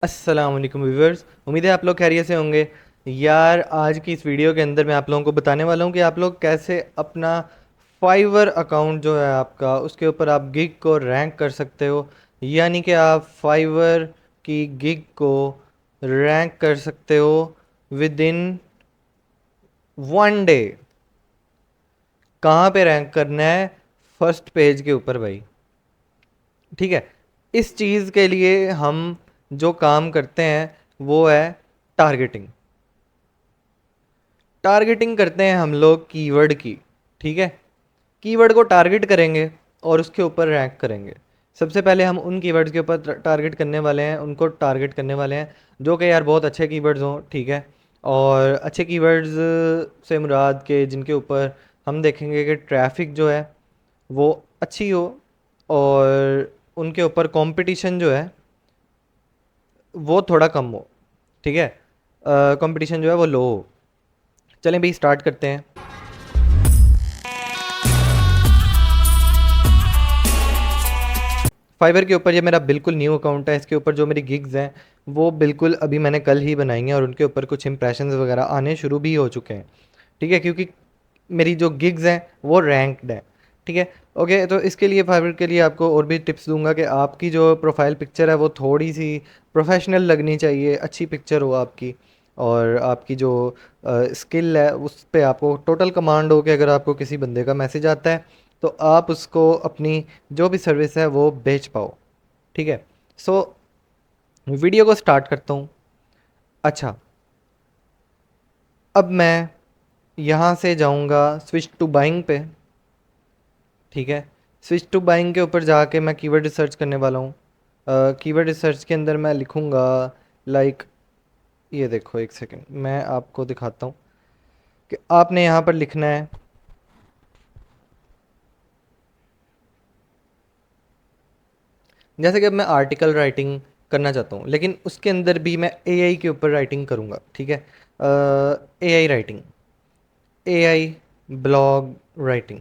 अस्सलाम वालेकुम व्यूवर्स। उम्मीद है आप लोग खैरियत से होंगे। यार आज की इस वीडियो के अंदर मैं आप लोगों को बताने वाला हूँ कि आप लोग कैसे अपना फाइवर अकाउंट जो है आपका उसके ऊपर आप गिग को रैंक कर सकते हो। यानी कि आप फाइवर की गिग को रैंक कर सकते हो विद इन 1 डे। कहाँ पे रैंक करना है? फर्स्ट पेज के ऊपर भाई। ठीक है। इस चीज़ के लिए हम जो काम करते हैं वो है टारगेटिंग। टारगेटिंग करते हैं हम लोग कीवर्ड की। ठीक है। कीवर्ड को टारगेट करेंगे और उसके ऊपर रैंक करेंगे। सबसे पहले हम उन कीवर्ड्स के ऊपर टारगेट करने वाले हैं, उनको टारगेट करने वाले हैं जो कि यार बहुत अच्छे कीवर्ड्स हों। ठीक है। और अच्छे कीवर्ड्स से मुराद के जिनके ऊपर हम देखेंगे कि ट्रैफिक जो है वो अच्छी हो और उनके ऊपर कंपटीशन जो है वो थोड़ा कम हो। ठीक है। कंपटीशन जो है वो लो हो। चलें भाई स्टार्ट करते हैं। फाइवर के ऊपर ये मेरा बिल्कुल न्यू अकाउंट है। इसके ऊपर जो मेरी गिग्स हैं वो बिल्कुल अभी मैंने कल ही बनाई हैं और उनके ऊपर कुछ इंप्रेशंस वगैरह आने शुरू भी हो चुके हैं। ठीक है, क्योंकि मेरी जो गिग्स हैं वो रैंक्ड हैं। ठीक है। ओके, तो इसके लिए फाइवर के लिए आपको और भी टिप्स दूंगा कि आपकी जो प्रोफाइल पिक्चर है वो थोड़ी सी प्रोफेशनल लगनी चाहिए, अच्छी पिक्चर हो आपकी। और आपकी जो स्किल है उस पे आपको टोटल कमांड हो कि अगर आपको किसी बंदे का मैसेज आता है तो आप उसको अपनी जो भी सर्विस है वो बेच पाओ। ठीक है। सो वीडियो को स्टार्ट करता हूँ। अच्छा, अब मैं यहाँ से जाऊँगा स्विच टू बाइंग पे। ठीक है। स्विच टू बाइंग के ऊपर जाके मैं कीवर्ड रिसर्च करने वाला हूँ। कीवर्ड रिसर्च के अंदर मैं लिखूँगा लाइक, ये देखो एक सेकंड मैं आपको दिखाता हूँ कि आपने यहाँ पर लिखना है। जैसे कि अब मैं आर्टिकल राइटिंग करना चाहता हूँ लेकिन उसके अंदर भी मैं एआई के ऊपर राइटिंग करूँगा। ठीक है। AI writing, AI blog writing.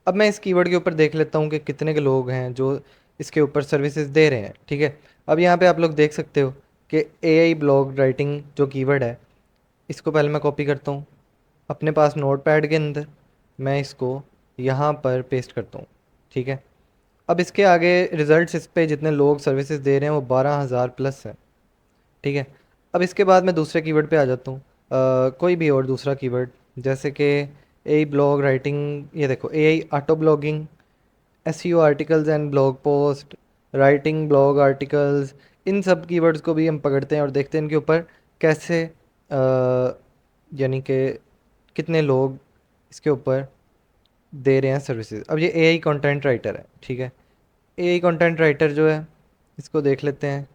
अब मैं इस कीवर्ड के ऊपर देख लेता हूँ कि कितने के लोग हैं जो इसके ऊपर सर्विसेज दे रहे हैं। ठीक है। अब यहाँ पे आप लोग देख सकते हो कि एआई ब्लॉग राइटिंग जो कीवर्ड है, इसको पहले मैं कॉपी करता हूँ अपने पास नोट पैड के अंदर। मैं इसको यहाँ पर पेस्ट करता हूँ। ठीक है। अब इसके आगे रिजल्ट्स इस पे जितने लोग सर्विसेज दे रहे हैं वो 12,000 प्लस है। ठीक है। अब इसके बाद मैं दूसरे कीवर्ड पे आ जाता हूँ। कोई भी और दूसरा कीवर्ड, जैसे कि एआई ब्लॉग राइटिंग, ये देखो AI auto blogging, SEO articles and blog post, writing blog articles. इन सब कीवर्ड्स को भी हम पकड़ते हैं और देखते हैं इनके ऊपर कैसे यानी कि कितने लोग इसके ऊपर दे रहे हैं सर्विसेज। अब ये एआई कंटेंट राइटर है। ठीक है। एआई कंटेंट राइटर जो है इसको देख लेते हैं।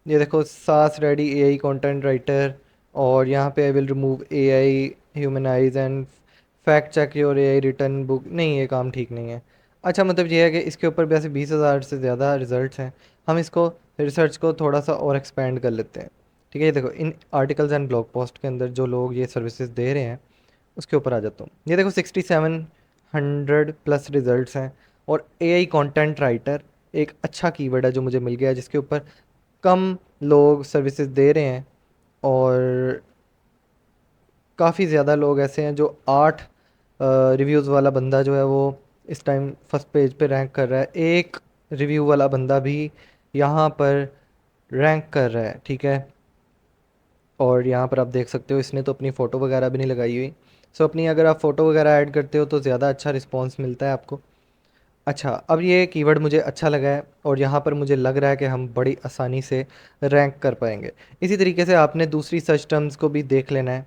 ये देखो सास रेडी एआई कंटेंट राइटर। और यहाँ पे I will remove AI humanize and fact check your AI return book. नहीं, ये काम ठीक नहीं है। अच्छा, मतलब ये है कि इसके ऊपर वैसे 20,000 से ज़्यादा रिजल्ट्स हैं। हम इसको रिसर्च को थोड़ा सा और एक्सपेंड कर लेते हैं। ठीक है। ये देखो इन आर्टिकल्स एंड ब्लॉग पोस्ट के अंदर जो लोग ये सर्विसेज दे रहे हैं उसके ऊपर आ जाता हूँ। ये देखो 6700 प्लस रिजल्ट्स हैं। और एआई कंटेंट राइटर एक अच्छा कीवर्ड है जो मुझे मिल गया है जिसके ऊपर कम लोग सर्विसेज दे रहे हैं। और काफ़ी ज़्यादा लोग ऐसे हैं जो 8 रिव्यूज़ वाला बंदा जो है वो इस टाइम फर्स्ट पेज पे रैंक कर रहा है। एक रिव्यू वाला बंदा भी यहाँ पर रैंक कर रहा है। ठीक है। और यहाँ पर आप देख सकते हो इसने तो अपनी फ़ोटो वगैरह भी नहीं लगाई हुई। सो अपनी अगर आप फ़ोटो वगैरह ऐड करते हो तो ज़्यादा अच्छा रिस्पॉन्स मिलता है आपको। अच्छा, अब ये कीवर्ड मुझे अच्छा लगा है और यहाँ पर मुझे लग रहा है कि हम बड़ी आसानी से रैंक कर पाएंगे। इसी तरीके से आपने दूसरी सर्च टर्म्स को भी देख लेना है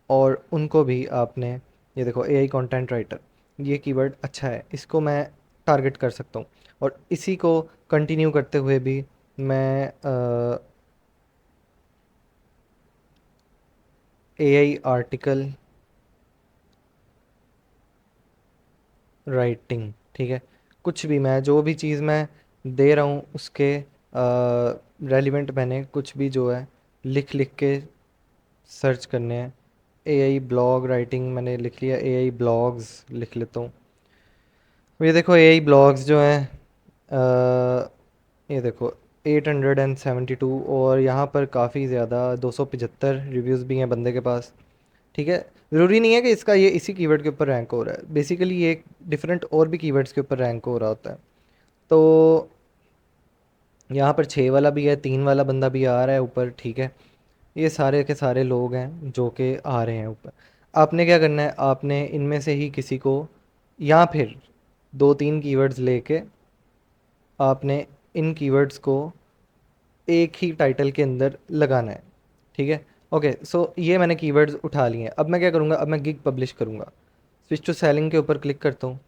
और उनको भी आपने, ये देखो एआई कंटेंट राइटर, ये कीवर्ड अच्छा है, इसको मैं टारगेट कर सकता हूँ। और इसी को कंटिन्यू करते हुए भी मैं एआई आर्टिकल राइटिंग, ठीक है, कुछ भी मैं जो भी चीज़ मैं दे रहा हूँ उसके रेलिवेंट मैंने कुछ भी जो है लिख लिख के सर्च करने हैं। एआई ब्लॉग राइटिंग मैंने लिख लिया, एआई ब्लॉग्स लिख लेता हूँ। ये देखो एआई ब्लॉग्स जो हैं, ये देखो 872 और यहाँ पर काफ़ी ज़्यादा 275 रिव्यूज़ भी हैं बंदे के पास। ठीक है, ज़रूरी नहीं है कि इसका ये इसी कीवर्ड के ऊपर रैंक हो रहा है, बेसिकली ये डिफरेंट और भी कीवर्ड्स के ऊपर रैंक हो रहा होता है। तो यहाँ पर 6 वाला भी है, 3 वाला बंदा भी आ रहा है ऊपर। ठीक है, ये सारे के सारे लोग हैं जो कि आ रहे हैं ऊपर। आपने क्या करना है, आपने इनमें से ही किसी को या फिर 2-3 कीवर्ड्स लेके आपने इन कीवर्ड्स को एक ही टाइटल के अंदर लगाना है। ठीक है, ओके, सो ये मैंने कीवर्ड्स उठा लिए हैं। अब मैं क्या करूँगा, अब मैं गिग पब्लिश करूँगा। स्विच टू सेलिंग के ऊपर क्लिक करता हूँ।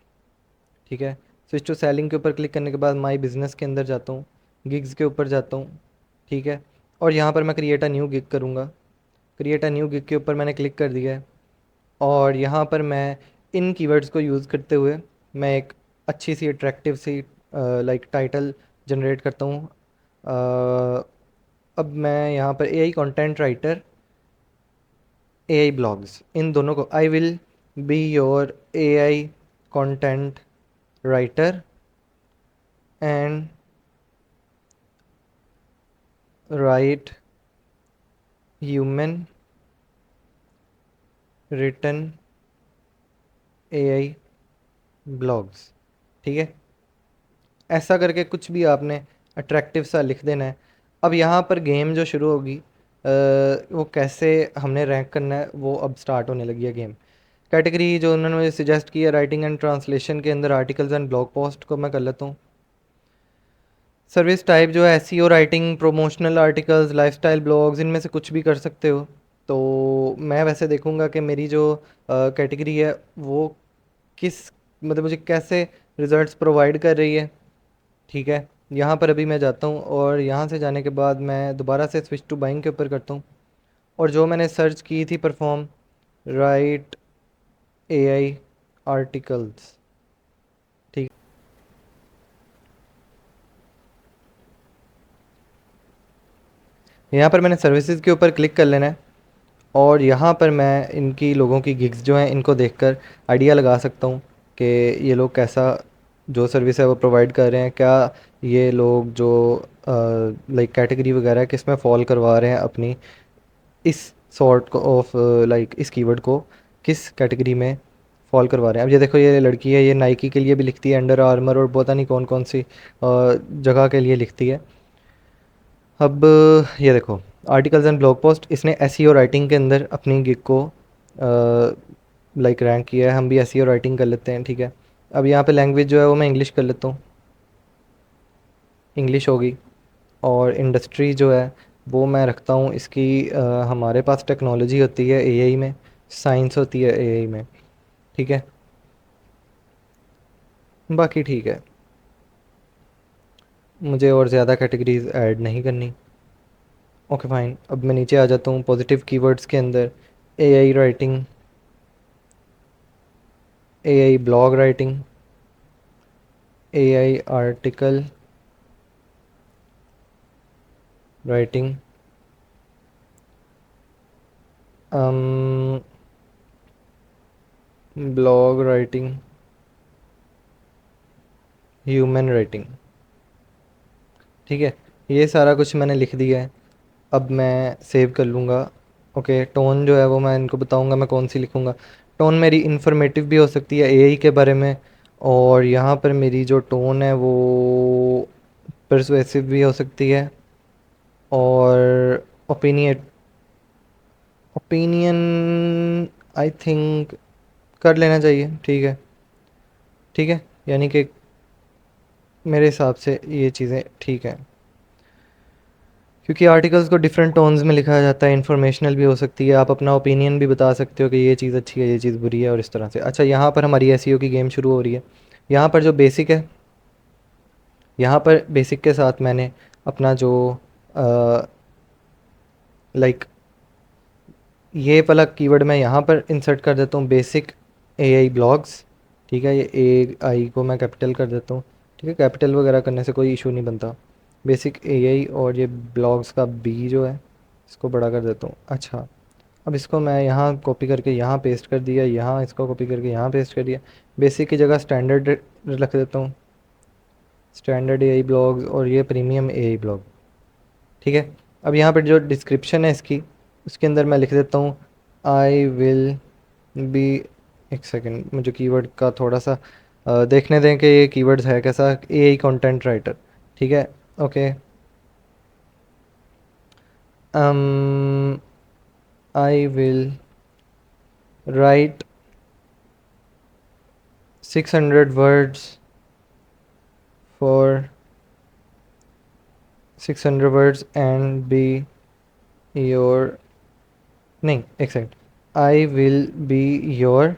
ठीक है, स्विच टू सेलिंग के ऊपर क्लिक करने के बाद माई बिज़नेस के अंदर जाता हूँ, गिग्स के ऊपर जाता हूँ। ठीक है, और यहाँ पर मैं क्रिएट अ न्यू गिग करूँगा। क्रिएट अ न्यू गिग के ऊपर मैंने क्लिक कर दिया है और यहाँ पर मैं इन कीवर्ड्स को यूज़ करते हुए मैं एक अच्छी सी अट्रैक्टिव सी लाइक टाइटल जनरेट करता हूँ। अब मैं यहाँ पर AI content writer, AI blogs, इन दोनों को, I will be your AI content writer and write human written AI blogs. ठीक है, ऐसा करके कुछ भी आपने अट्रैक्टिव सा लिख देना है। अब यहाँ पर गेम जो शुरू होगी, वो कैसे हमने रैंक करना है वो अब स्टार्ट होने लगी है गेम। कैटेगरी जो उन्होंने मुझे सजेस्ट की है राइटिंग एंड ट्रांसलेशन के अंदर आर्टिकल्स एंड ब्लॉग पोस्ट को मैं कर लेता हूँ। सर्विस टाइप जो है SEO, writing, promotional articles, lifestyle blogs, इनमें से कुछ भी कर सकते हो। तो मैं वैसे देखूँगा कि मेरी जो कैटेगरी है वो किस, मतलब मुझे कैसे रिजल्ट्स प्रोवाइड कर रही है। ठीक है, यहाँ पर अभी मैं जाता हूँ और यहाँ से जाने के बाद मैं दोबारा से स्विच टू बाइंग के ऊपर करता हूँ और जो मैंने सर्च की थी परफॉर्म राइट एआई आर्टिकल्स। ठीक, यहाँ पर मैंने सर्विसेज के ऊपर क्लिक कर लेना है और यहाँ पर मैं इनकी लोगों की गिग्स जो हैं इनको देखकर आइडिया लगा सकता हूँ कि ये लोग कैसा जो सर्विस है वो प्रोवाइड कर रहे हैं, क्या ये लोग जो लाइक कैटेगरी वगैरह किस में फॉल करवा रहे हैं अपनी, इस सॉर्ट ऑफ लाइक इस कीवर्ड को किस कैटेगरी में फॉल करवा रहे हैं। अब ये देखो, ये लड़की है, ये नाइकी के लिए भी लिखती है, अंडर आर्मर और पता नहीं कौन कौन सी जगह के लिए लिखती है। अब ये देखो, आर्टिकल्स एंड ब्लॉग पोस्ट, इसने एसईओ राइटिंग के अंदर अपनी गिग को लाइक रैंक किया है। हम भी एसईओ राइटिंग कर लेते हैं। ठीक है, अब यहाँ पे लैंग्वेज जो है वो मैं इंग्लिश कर लेता हूँ, इंग्लिश होगी। और इंडस्ट्री जो है वो मैं रखता हूँ इसकी, हमारे पास टेक्नोलॉजी होती है एआई में, साइंस होती है एआई में। ठीक है, बाकी ठीक है, मुझे और ज़्यादा कैटेगरीज ऐड नहीं करनी। ओके फाइन, अब मैं नीचे आ जाता हूँ पॉजिटिव कीवर्ड्स के अंदर, AI writing, AI blog writing, AI article writing, blog writing, human writing. ठीक है, ये सारा कुछ मैंने लिख दिया है। अब मैं सेव कर लूँगा। ओके, टोन जो है वो मैं इनको बताऊँगा मैं कौन सी लिखूँगा। टोन मेरी इन्फॉर्मेटिव भी हो सकती है एआई के बारे में, और यहाँ पर मेरी जो टोन है वो परसुएसिव भी हो सकती है, और ओपिनियन, ओपिनियन आई थिंक कर लेना चाहिए। ठीक है, ठीक है, यानी कि मेरे हिसाब से ये चीज़ें ठीक हैं, क्योंकि आर्टिकल्स को डिफरेंट टोन्स में लिखा जाता है, इन्फॉर्मेशनल भी हो सकती है, आप अपना ओपिनियन भी बता सकते हो कि ये चीज़ अच्छी है, ये चीज़ बुरी है, और इस तरह से। अच्छा, यहाँ पर हमारी एसईओ की गेम शुरू हो रही है। यहाँ पर जो बेसिक है, यहाँ पर बेसिक के साथ मैंने अपना जो लाइक ये वाला कीवर्ड मैं यहाँ पर इंसर्ट कर देता हूँ, बेसिक एआई ब्लॉग्स। ठीक है, ये ए आई को मैं कैपिटल कर देता हूँ। ठीक है, कैपिटल वगैरह करने से कोई इशू नहीं बनता। बेसिक एआई, और ये ब्लॉग्स का बी जो है इसको बड़ा कर देता हूँ। अच्छा, अब इसको मैं यहाँ कॉपी करके यहाँ पेस्ट कर दिया, यहाँ इसको कॉपी करके यहाँ पेस्ट कर दिया। बेसिक की जगह स्टैंडर्ड रख देता हूँ। स्टैंडर्ड एआई ब्लॉग्स और ये प्रीमियम एआई ब्लॉग। ठीक है, अब यहाँ पर जो डिस्क्रिप्शन है इसकी, उसके अंदर मैं लिख देता हूँ आई विल बी, एक सेकेंड मुझे कीवर्ड का थोड़ा सा देखने दें कि ये कीवर्ड्स है कैसा, एआई कंटेंट राइटर। ठीक है, okay, I will write 600 words for 600 words and be your, नहीं एक second, I will be your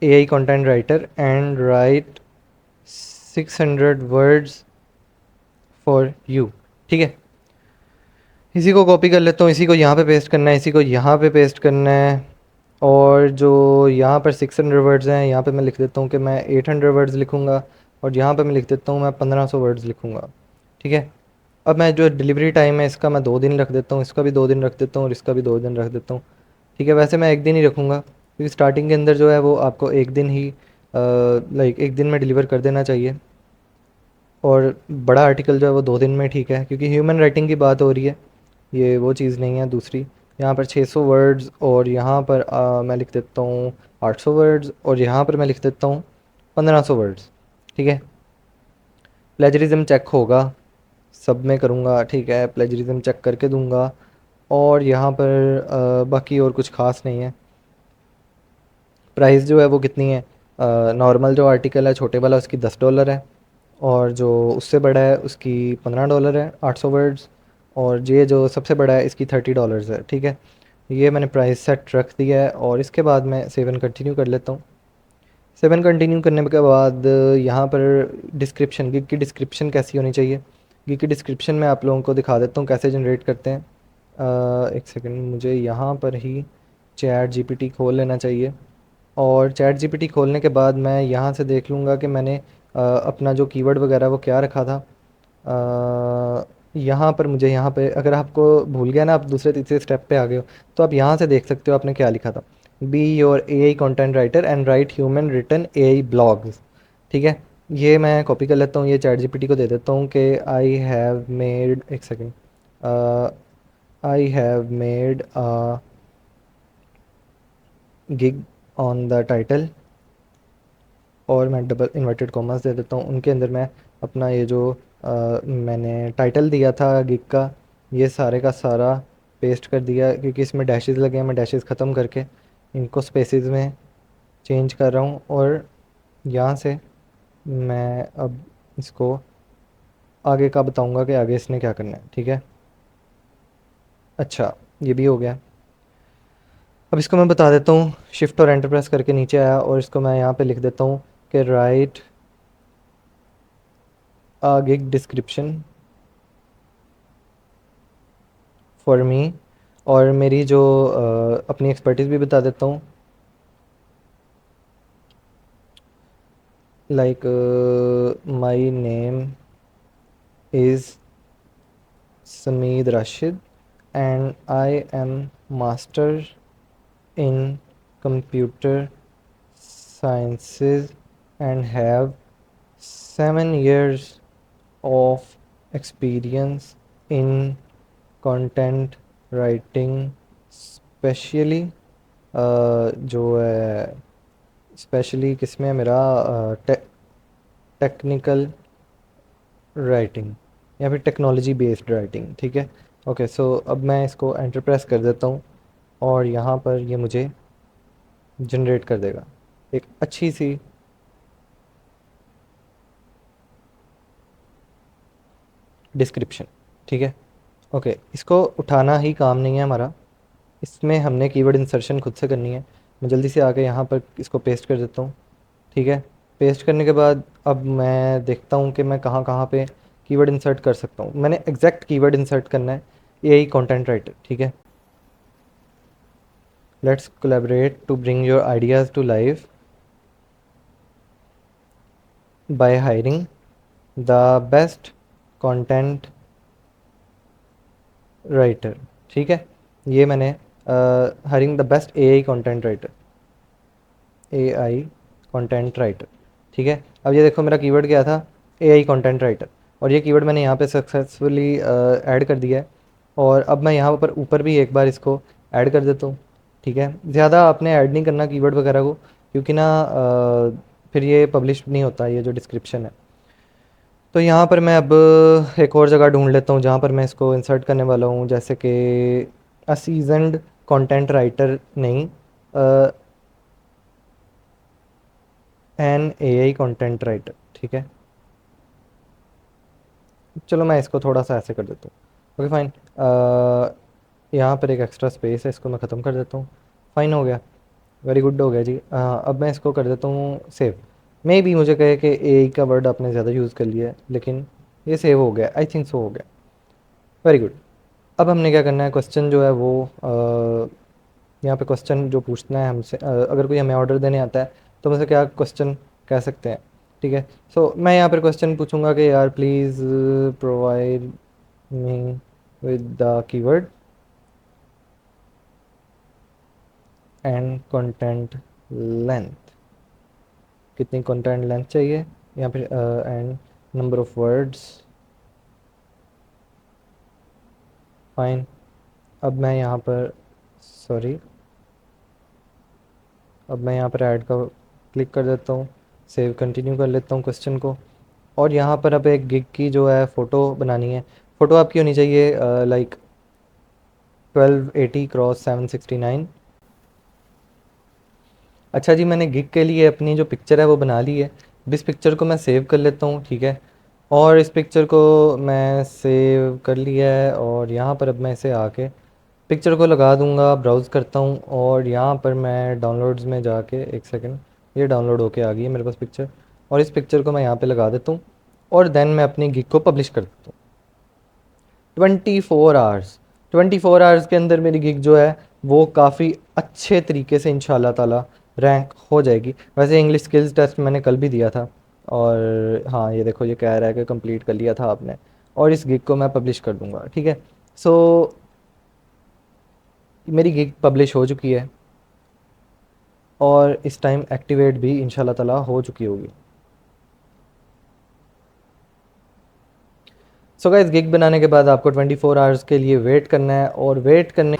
AI content writer and right 600 words for you. ठीक है, इसी को कॉपी कर लेता हूँ, इसी को यहाँ पे पेस्ट करना है, इसी को यहाँ पे पेस्ट करना है, और जो यहाँ पर 600 वर्ड्स हैं यहाँ पे मैं लिख देता हूँ कि मैं 800 वर्ड्स लिखूँगा, और यहाँ पे मैं लिख देता हूँ मैं 1500 वर्ड्स लिखूँगा। ठीक है, अब मैं जो डिलीवरी टाइम है इसका मैं 2 दिन रख देता हूँ, इसका भी 2 दिन रख देता हूँ, और इसका भी 2 दिन रख देता हूँ। ठीक है, वैसे मैं एक दिन ही रखूँगा क्योंकि स्टार्टिंग के अंदर जो है वो आपको एक दिन ही लाइक एक दिन में डिलीवर कर देना चाहिए, और बड़ा आर्टिकल जो है वो 2 दिन में ठीक है, क्योंकि ह्यूमन राइटिंग की बात हो रही है, ये वो चीज़ नहीं है दूसरी। यहाँ पर 600 वर्ड्स, और यहाँ पर मैं लिख देता हूँ 800 वर्ड्स, और यहाँ पर मैं लिख देता हूँ 1500 वर्ड्स। ठीक है, प्लेजरिज्म चेक होगा, सब में करूँगा। ठीक है, प्लेजरिज्म चेक करके दूंगा, और यहाँ पर बाकी और कुछ खास नहीं है। प्राइस जो है वो कितनी है, नॉर्मल जो आर्टिकल है छोटे वाला उसकी $10 है, और जो उससे बड़ा है उसकी $15 है, 800 वर्ड्स, और ये जो सबसे बड़ा है इसकी $30 है। ठीक है, ये मैंने प्राइस सेट रख दिया है, और इसके बाद मैं 7 कंटिन्यू कर लेता हूँ। 7 कंटिन्यू करने के बाद यहाँ पर डिस्क्रिप्शन, गिग की डिस्क्रिप्शन कैसी होनी चाहिए, गिग की डिस्क्रिप्शन में आप लोगों को दिखा देता हूँ कैसे जनरेट करते हैं। एक सेकंड, मुझे यहाँ पर ही चैट जीपीटी खोल लेना चाहिए, और चैट जीपीटी खोलने के बाद मैं यहाँ से देख लूँगा कि मैंने अपना जो कीवर्ड वगैरह वो क्या रखा था। यहाँ पर मुझे, यहाँ पे अगर आपको भूल गया ना, आप दूसरे तीसरे स्टेप पे आ गए हो, तो आप यहाँ से देख सकते हो आपने क्या लिखा था, be your AI content writer and write human written AI blogs. ठीक है, ये मैं कॉपी कर लेता हूँ, ये चैट जीपीटी को दे देता हूँ कि आई हैव मेड, एक second, I have made a gig on the title, और मैं डबल इन्वर्टेड कॉमर्स दे देता हूँ उनके अंदर, मैं अपना ये जो मैंने टाइटल दिया था गिग का, ये सारे का सारा पेस्ट कर दिया, क्योंकि इसमें डैशेस लगे हैं, मैं डैशेस ख़त्म करके इनको स्पेसेस में चेंज कर रहा हूँ, और यहाँ से मैं अब इसको आगे का बताऊँगा कि आगे इसने क्या करना है। ठीक है, अच्छा, ये भी हो गया। अब इसको मैं बता देता हूँ, शिफ्ट और एंटर प्रेस करके नीचे आया, और इसको मैं यहाँ पे लिख देता हूँ कि write a gig description for me, और मेरी जो अपनी एक्सपर्टीज़ भी बता देता हूँ, like my name is Samid Rashid and I am master in computer sciences and have 7 years of experience in content writing, specially जो है, स्पेशली किसमें है मेरा, टेक्निकल राइटिंग या फिर टेक्नोलॉजी बेस्ड राइटिंग। ठीक है, ओके, सो अब मैं इसको एंटर प्रेस कर देता हूँ, और यहाँ पर ये मुझे जनरेट कर देगा एक अच्छी सी डिस्क्रिप्शन। ठीक है, ओके, इसको उठाना ही काम नहीं है हमारा, इसमें हमने कीवर्ड इंसर्शन खुद से करनी है। मैं जल्दी से आके यहाँ पर इसको पेस्ट कर देता हूँ। ठीक है, पेस्ट करने के बाद अब मैं देखता हूँ कि मैं कहाँ कहाँ पे कीवर्ड इंसर्ट कर सकता हूँ। मैंने एग्जैक्ट कीवर्ड इंसर्ट करना है, एआई कंटेंट राइटर। ठीक है, let's collaborate to bring your ideas to life by hiring the best content writer. ठीक है, ये मैंने hiring the best AI content writer, AI content writer. ठीक है, अब ये देखो मेरा कीवर्ड क्या था, एआई कंटेंट राइटर, और ये कीवर्ड मैंने यहाँ पे सक्सेसफुली ऐड कर दिया है। और अब मैं यहाँ पर ऊपर भी एक बार इसको ऐड कर देता हूँ, ठीक है। ज़्यादा आपने ऐड नहीं करना कीवर्ड वगैरह को, क्योंकि ना फिर ये पब्लिश नहीं होता ये जो डिस्क्रिप्शन है। तो यहाँ पर मैं अब एक और जगह ढूंढ लेता हूँ जहाँ पर मैं इसको इंसर्ट करने वाला हूँ, जैसे कि अ सीजन्ड कंटेंट राइटर नहीं, एन एआई कंटेंट राइटर, ठीक है। चलो मैं इसको थोड़ा सा ऐसे कर देता हूँ, ओके फाइन। यहाँ पर एक एक्स्ट्रा स्पेस है, इसको मैं ख़त्म कर देता हूँ। फाइन हो गया, वेरी गुड हो गया जी। अब मैं इसको कर देता हूँ सेव। मे भी मुझे कहे कि एआई का वर्ड आपने ज़्यादा यूज़ कर लिया है, लेकिन ये सेव हो गया, आई थिंक सो हो गया, वेरी गुड। अब हमने क्या करना है, क्वेश्चन जो है वो यहाँ पे क्वेश्चन जो पूछना है हमसे, अगर कोई हमें ऑर्डर देने आता है तो मुझसे क्या क्वेश्चन कह सकते हैं, ठीक है। सो मैं यहाँ पर क्वेश्चन पूछूंगा कि यार please provide me with the keyword and content length. कितनी कंटेंट लेंथ चाहिए, या फिर and number of words, fine. अब मैं यहाँ पर, सॉरी, अब मैं यहाँ पर ऐड का क्लिक कर देता हूँ, सेव कंटिन्यू कर लेता हूँ क्वेश्चन को। और यहाँ पर अब एक गिग की जो है फ़ोटो बनानी है। फ़ोटो आपकी होनी चाहिए लाइक 1280 क्रॉस 769। अच्छा जी, मैंने गिग के लिए अपनी जो पिक्चर है वो बना ली है। अब इस पिक्चर को मैं सेव कर लेता हूँ, ठीक है। और इस पिक्चर को मैं सेव कर लिया है, और यहाँ पर अब मैं इसे आके पिक्चर को लगा दूंगा, ब्राउज़ करता हूँ, और यहाँ पर मैं डाउनलोड्स में जाके, एक सेकंड, ये डाउनलोड होके आ गई है मेरे पास पिक्चर। और इस पिक्चर को मैं यहाँ पे लगा देता हूँ, और देन मैं अपनी गिग को पब्लिश कर देता हूँ। 24 आवर्स, 24 आवर्स के अंदर मेरी गिग जो है वो काफ़ी अच्छे तरीके से इंशाल्लाह ताला रैंक हो जाएगी। वैसे इंग्लिश स्किल्स टेस्ट मैंने कल भी दिया था, और हाँ ये देखो ये कह रहा है कि कंप्लीट कर लिया था आपने, और इस गिग को मैं पब्लिश कर दूंगा, ठीक है। सो मेरी गिग पब्लिश हो चुकी है, और इस टाइम एक्टिवेट भी इंशाल्लाह ताला हो चुकी होगी। सो गाइस, गिग बनाने के बाद आपको 24 आवर्स के लिए वेट करना है, और वेट करने